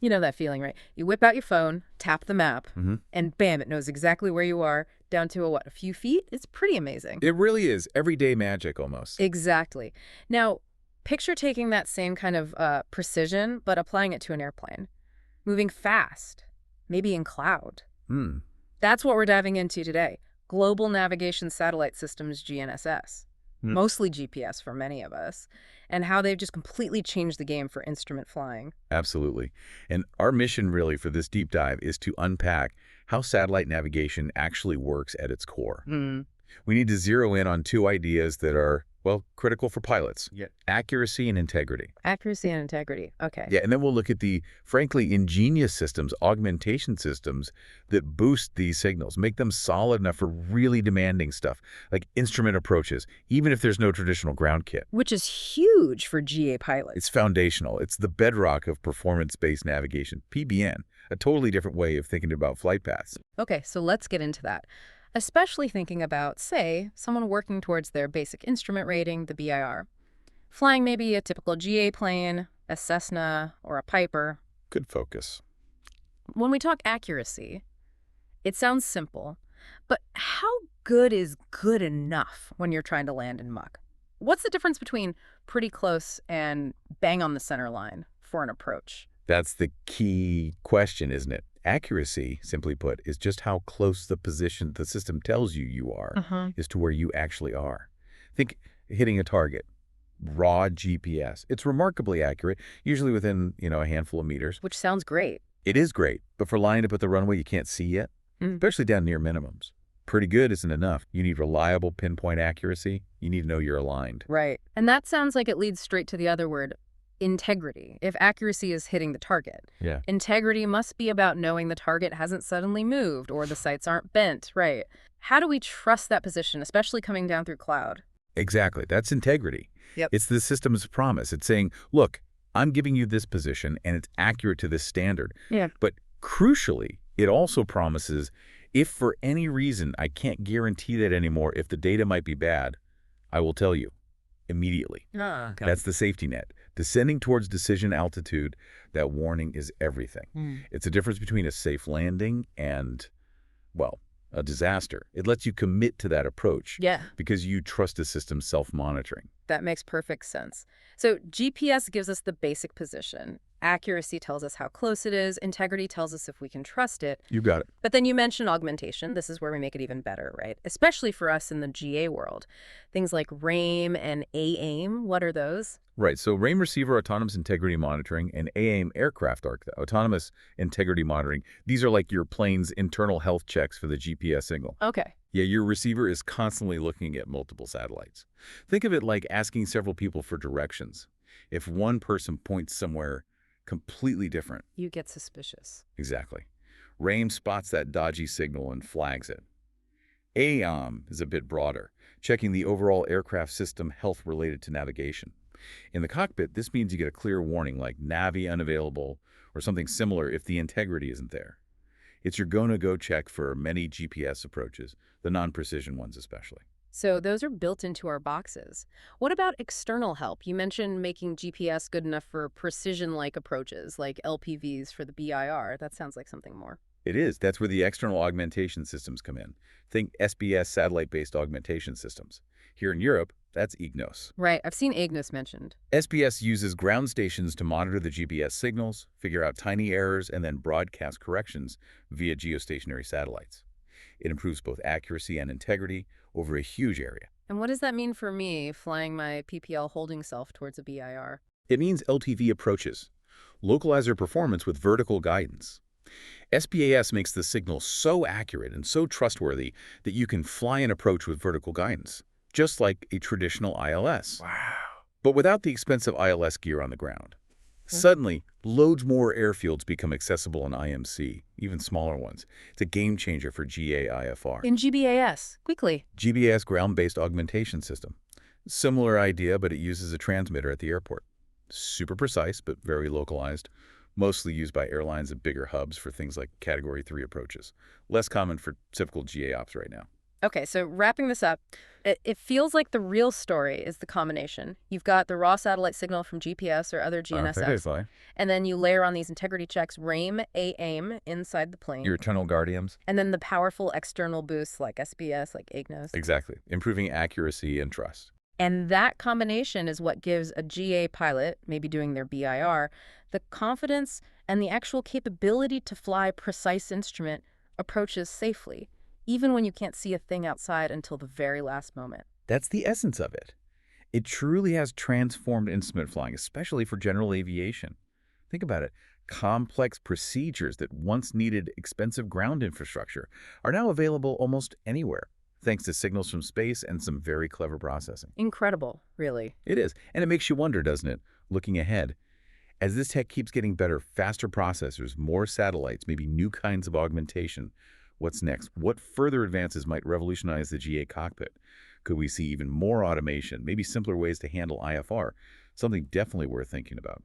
You know that feeling, right? You whip out your phone, tap the map, and bam, it knows exactly where you are, down to a few feet? It's pretty amazing. It really is everyday magic almost. Exactly. Now, picture taking that same kind of precision, but applying it to an airplane. Moving fast, maybe in cloud. Hmm. That's what we're diving into today. Global Navigation Satellite Systems, GNSS. Mostly GPS for many of us, and how they've just completely changed the game for instrument flying. Absolutely. And our mission really for this deep dive is to unpack how satellite navigation actually works at its core. We need to zero in on two ideas that are, well, critical for pilots. Yeah. Accuracy and integrity. Accuracy and integrity. Okay. Yeah, and then we'll look at the, frankly, ingenious systems, augmentation systems that boost these signals, make them solid enough for really demanding stuff, like instrument approaches, even if there's no traditional ground kit. Which is huge for GA pilots. It's foundational. It's the bedrock of performance-based navigation, PBN, a totally different way of thinking about flight paths. Okay, so let's get into that. Especially thinking about, say, someone working towards their basic instrument rating, the BIR. Flying maybe a typical GA plane, a Cessna, or a Piper. Good focus. When we talk accuracy, it sounds simple, but how good is good enough when you're trying to land in muck? What's the difference between pretty close and bang on the center line for an approach? That's the key question, isn't it? Accuracy, simply put, is just how close the position the system tells you are is to where you actually are. Think hitting a target, raw GPS. It's remarkably accurate, usually within, a handful of meters. Which sounds great. It is great, but for lining up at the runway you can't see yet, especially down near minimums. Pretty good isn't enough. You need reliable pinpoint accuracy. You need to know you're aligned. Right. And that sounds like it leads straight to the other word, integrity. If accuracy is hitting the target, integrity must be about knowing the target hasn't suddenly moved or the sights aren't bent, right? How do we trust that position, especially coming down through cloud? Exactly. That's integrity. Yep. It's the system's promise. It's saying, look, I'm giving you this position and it's accurate to this standard. Yeah. But crucially, it also promises if for any reason I can't guarantee that anymore, if the data might be bad, I will tell you immediately. Okay. That's the safety net. Descending towards decision altitude, that warning is everything. It's a difference between a safe landing and, well, a disaster. It lets you commit to that approach because you trust the system's self-monitoring. That makes perfect sense. So GPS gives us the basic position. Accuracy tells us how close it is. Integrity tells us if we can trust it. You got it. But then you mentioned augmentation. This is where we make it even better, right? Especially for us in the GA world. Things like RAIM and AAIM, what are those? Right. So RAIM receiver autonomous integrity monitoring and AAIM aircraft autonomous integrity monitoring. These are like your plane's internal health checks for the GPS signal. Okay. Yeah, your receiver is constantly looking at multiple satellites. Think of it like asking several people for directions. If one person points somewhere completely different. You get suspicious. Exactly. RAIM spots that dodgy signal and flags it. AAIM is a bit broader, checking the overall aircraft system health related to navigation. In the cockpit, this means you get a clear warning like NAV unavailable or something similar if the integrity isn't there. It's your go-no-go check for many GPS approaches, the non-precision ones especially. So those are built into our boxes. What about external help? You mentioned making GPS good enough for precision-like approaches, like LPVs for the BIR. That sounds like something more. It is. That's where the external augmentation systems come in. Think SBAS satellite-based augmentation systems. Here in Europe, that's EGNOS. Right. I've seen EGNOS mentioned. SBS uses ground stations to monitor the GPS signals, figure out tiny errors, and then broadcast corrections via geostationary satellites. It improves both accuracy and integrity over a huge area. And what does that mean for me flying my PPL holding self towards a BIR? It means LTV approaches. Localizer performance with vertical guidance. SBAS makes the signal so accurate and so trustworthy that you can fly an approach with vertical guidance, just like a traditional ILS. Wow. But without the expensive ILS gear on the ground. Suddenly, loads more airfields become accessible in IMC, even smaller ones. It's a game changer for GA-IFR. In GBAS, quickly. GBAS ground-based augmentation system. Similar idea, but it uses a transmitter at the airport. Super precise, but very localized. Mostly used by airlines and bigger hubs for things like Category 3 approaches. Less common for typical GA ops right now. Okay, so wrapping this up, it feels like the real story is the combination. You've got the raw satellite signal from GPS or other GNSS, Precisely. and then you layer on these integrity checks, RAIM, AAIM inside the Your plane, eternal guardians? and then the powerful external boosts like SBAS, like EGNOS. Exactly. Improving accuracy and trust. And that combination is what gives a GA pilot, maybe doing their BIR, the confidence and the actual capability to fly precise instrument approaches safely, even when you can't see a thing outside until the very last moment. That's the essence of it. It truly has transformed instrument flying, especially for general aviation. Think about it. Complex procedures that once needed expensive ground infrastructure are now available almost anywhere, thanks to signals from space and some very clever processing. Incredible, really. It is, and it makes you wonder, doesn't it, looking ahead, as this tech keeps getting better, faster processors, more satellites, maybe new kinds of augmentation, what's next? What further advances might revolutionize the GA cockpit? Could we see even more automation, maybe simpler ways to handle IFR? Something definitely worth thinking about.